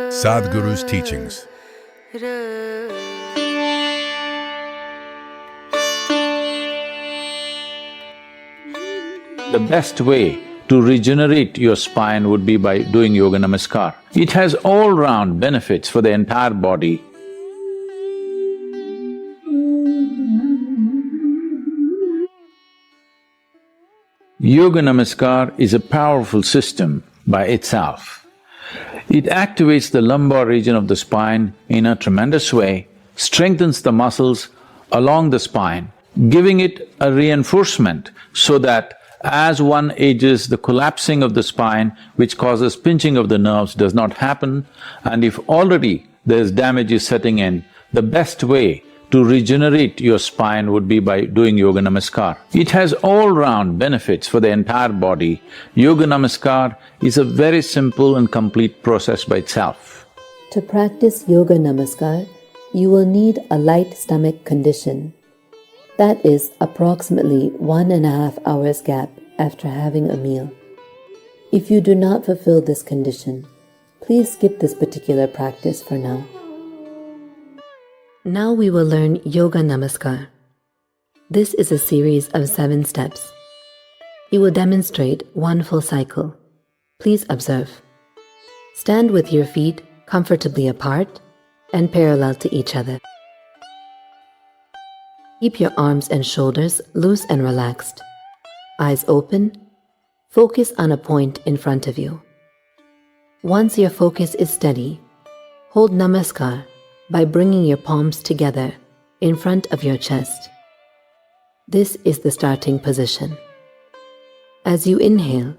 SADHGURU'S teachings. The best way to regenerate your spine would be by doing Yoga Namaskar. It has all-round benefits for the entire body. Yoga Namaskar is a powerful system by itself. It activates the lumbar region of the spine in a tremendous way, strengthens the muscles along the spine, giving it a reinforcement so that as one ages, the collapsing of the spine, which causes pinching of the nerves, does not happen, and if already there's damage is setting in, the best way to regenerate your spine would be by doing Yoga Namaskar. It has all-round benefits for the entire body. Yoga Namaskar is a very simple and complete process by itself. To practice Yoga Namaskar, you will need a light stomach condition. That is approximately 1.5 hours gap after having a meal. If you do not fulfill this condition, please skip this particular practice for now. Now we will learn Yoga Namaskar. This is a series of 7 steps. He will demonstrate 1 full cycle. Please observe. Stand with your feet comfortably apart and parallel to each other. Keep your arms and shoulders loose and relaxed. Eyes open. Focus on a point in front of you. Once your focus is steady, hold Namaskar by bringing your palms together in front of your chest. This is the starting position. As you inhale,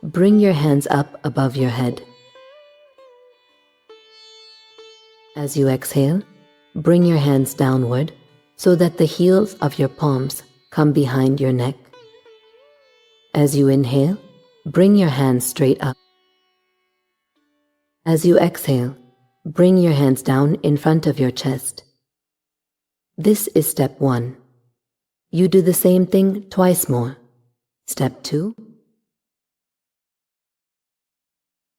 bring your hands up above your head. As you exhale, bring your hands downward so that the heels of your palms come behind your neck. As you inhale, bring your hands straight up. As you exhale, bring your hands down in front of your chest. This is step 1. You do the same thing twice more. Step 2.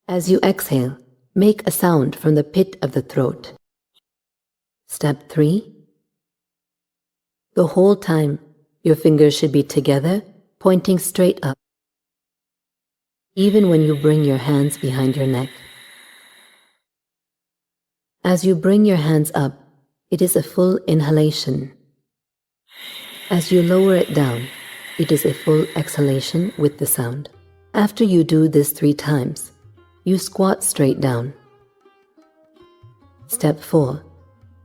As you exhale, make a sound from the pit of the throat. Step 3. The whole time, your fingers should be together, pointing straight up, even when you bring your hands behind your neck. As you bring your hands up, it is a full inhalation. As you lower it down, it is a full exhalation with the sound. After you do this 3 times, you squat straight down. Step 4.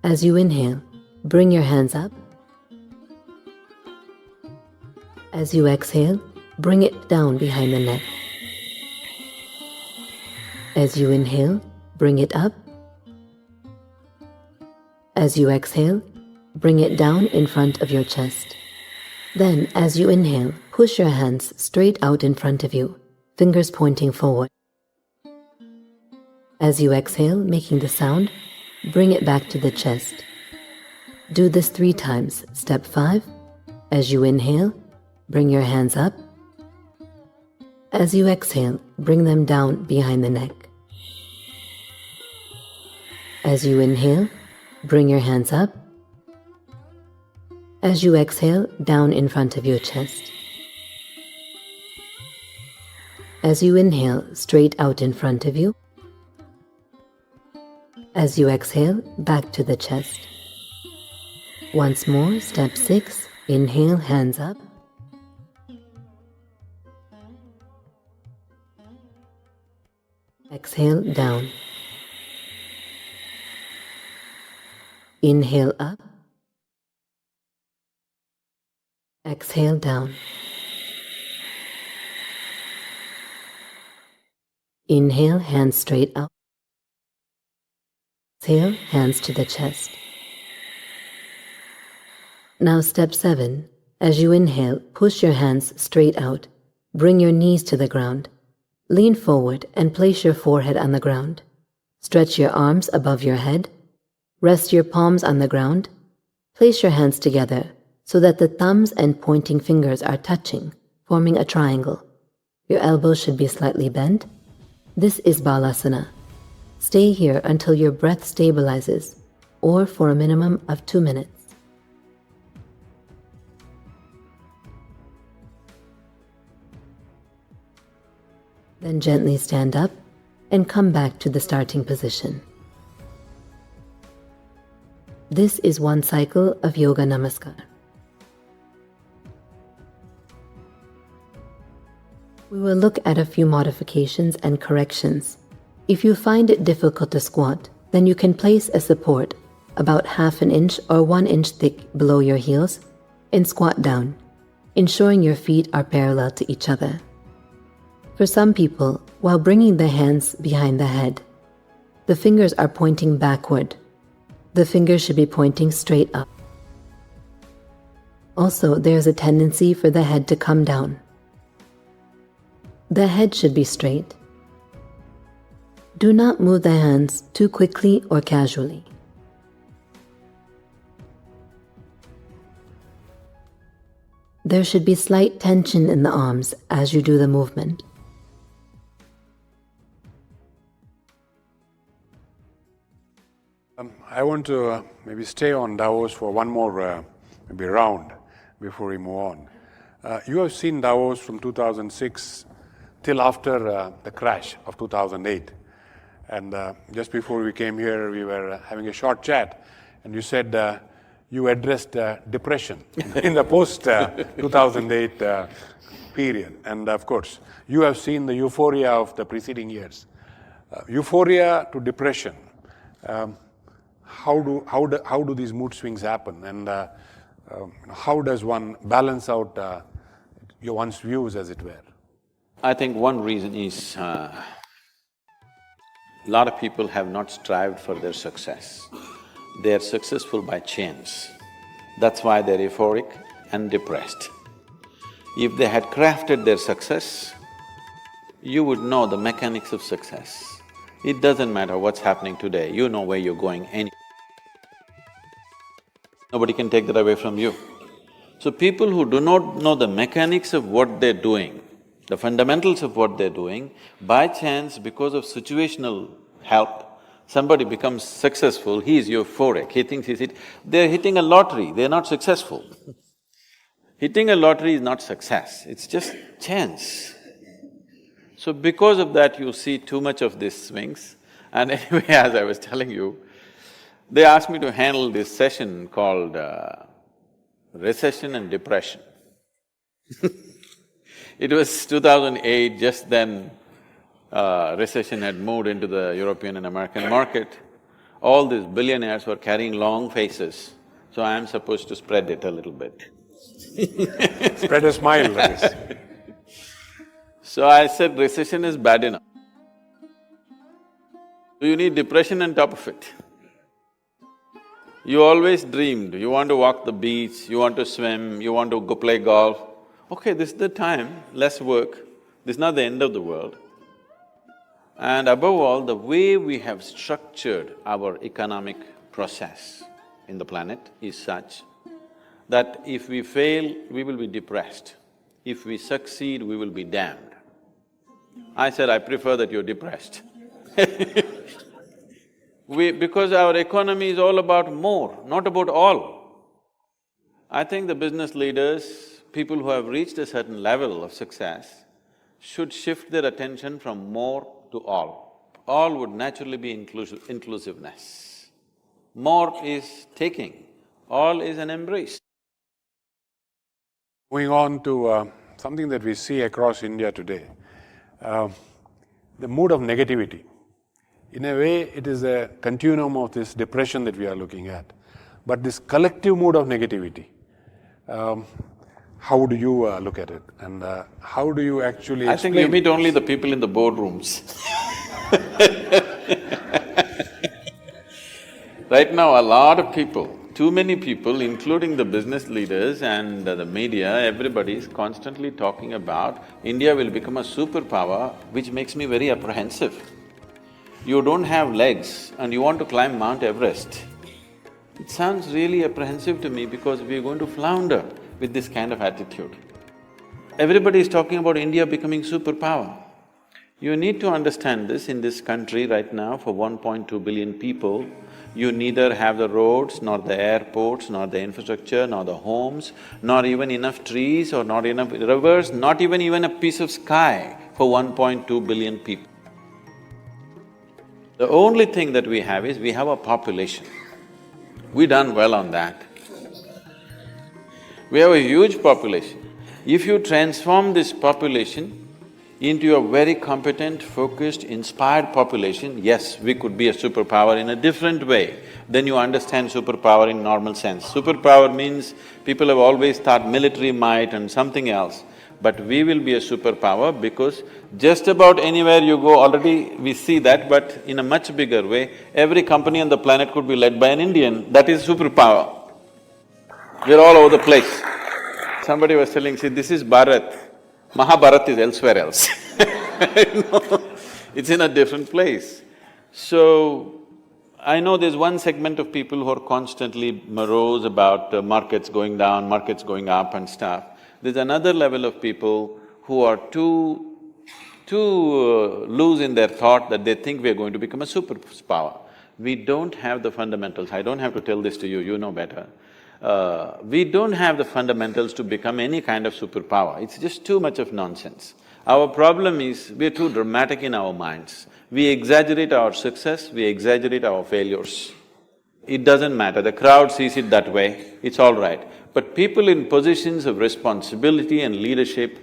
As you inhale, bring your hands up. As you exhale, bring it down behind the neck. As you inhale, bring it up. As you exhale, bring it down in front of your chest. Then, as you inhale, push your hands straight out in front of you, fingers pointing forward. As you exhale, making the sound, bring it back to the chest. Do this 3 times. Step 5. As you inhale, bring your hands up. As you exhale, bring them down behind the neck. As you inhale, bring your hands up. As you exhale, down in front of your chest. As you inhale, straight out in front of you. As you exhale, back to the chest. Once more, step 6, inhale, hands up. Exhale, down. Inhale up. Exhale down. Inhale, hands straight up. Exhale, hands to the chest. Now step 7. As you inhale, push your hands straight out. Bring your knees to the ground. Lean forward and place your forehead on the ground. Stretch your arms above your head. Rest your palms on the ground. Place your hands together so that the thumbs and pointing fingers are touching, forming a triangle. Your elbows should be slightly bent. This is Balasana. Stay here until your breath stabilizes, or for a minimum of 2 minutes. Then gently stand up and come back to the starting position. This is one cycle of Yoga Namaskar. We will look at a few modifications and corrections. If you find it difficult to squat, then you can place a support about 1/2 inch or 1 inch thick below your heels and squat down, ensuring your feet are parallel to each other. For some people, while bringing the hands behind the head, the fingers are pointing backward. The fingers should be pointing straight up. Also, there is a tendency for the head to come down. The head should be straight. Do not move the hands too quickly or casually. There should be slight tension in the arms as you do the movement. I want to maybe stay on Davos for one more maybe round before we move on. You have seen Davos from 2006 till after the crash of 2008. And just before we came here, we were having a short chat, and you said you addressed depression in the post-2008 period. And of course, you have seen the euphoria of the preceding years. Euphoria to depression. How do these mood swings happen, and how does one balance out one's views, as it were? I think one reason is a lot of people have not strived for their success. They are successful by chance. That's why they're euphoric and depressed. If they had crafted their success, you would know the mechanics of success. It doesn't matter what's happening today, you know where you're going anyway. Nobody can take that away from you. So people who do not know the mechanics of what they're doing, the fundamentals of what they're doing, by chance, because of situational help, somebody becomes successful, he is euphoric, he thinks they're hitting a lottery, they're not successful. Hitting a lottery is not success, it's just chance. So because of that, you see too much of these swings. And anyway, as I was telling you, they asked me to handle this session called recession and depression. It was 2008, just then recession had moved into the European and American market. All these billionaires were carrying long faces, so I am supposed to spread it a little bit. Spread a smile, that is. So I said, recession is bad enough. You need depression on top of it. You always dreamed, you want to walk the beach, you want to swim, you want to go play golf. Okay, this is the time, less work, this is not the end of the world. And above all, the way we have structured our economic process in the planet is such that if we fail, we will be depressed. If we succeed, we will be damned. I said, I prefer that you're depressed. Because our economy is all about more, not about all. I think the business leaders, people who have reached a certain level of success, should shift their attention from more to all. All would naturally be inclusiveness. More is taking, all is an embrace. Moving on to something that we see across India today, the mood of negativity. In a way, it is a continuum of this depression that we are looking at. But this collective mood of negativity, how do you look at it? And how do you actually explain? I think you meet only the people in the boardrooms. Right now, a lot of people, too many people, including the business leaders and the media, everybody is constantly talking about India will become a superpower, which makes me very apprehensive. You don't have legs and you want to climb Mount Everest. It sounds really apprehensive to me because we are going to flounder with this kind of attitude. everybody is talking about India becoming superpower. You need to understand this, in this country right now, for 1.2 billion people, you neither have the roads, nor the airports, nor the infrastructure, nor the homes, nor even enough trees or not enough rivers, not even a piece of sky for 1.2 billion people. The only thing that we have is we have a population. We done well on that. We have a huge population. If you transform this population into a very competent, focused, inspired population, yes, we could be a superpower in a different way than you understand superpower in normal sense. Superpower means people have always thought military might and something else, but we will be a superpower because just about anywhere you go, already we see that, but in a much bigger way, every company on the planet could be led by an Indian, that is superpower. We're all over the place. Somebody was telling, see, this is Bharat, Mahabharat is elsewhere else. It's in a different place. So, I know there's one segment of people who are constantly morose about markets going down, markets going up and stuff. There's another level of people who are too loose in their thought that they think we're going to become a superpower. We don't have the fundamentals. I don't have to tell this to you, you know better. We don't have the fundamentals to become any kind of superpower, it's just too much of nonsense. Our problem is, we're too dramatic in our minds. We exaggerate our success, we exaggerate our failures. It doesn't matter, the crowd sees it that way, it's all right. But people in positions of responsibility and leadership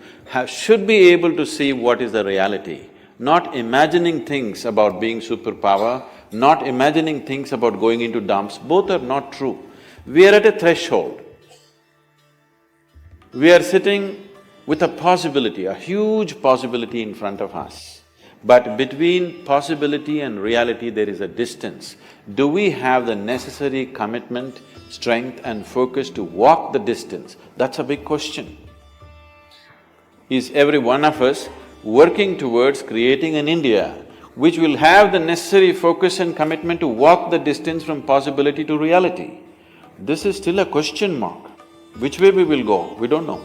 should be able to see what is the reality, not imagining things about being superpower, not imagining things about going into dumps, both are not true. We are at a threshold. We are sitting with a possibility, a huge possibility in front of us. But between possibility and reality, there is a distance. Do we have the necessary commitment, strength and focus to walk the distance? That's a big question. Is every one of us working towards creating an India which will have the necessary focus and commitment to walk the distance from possibility to reality? This is still a question mark. Which way we will go, we don't know.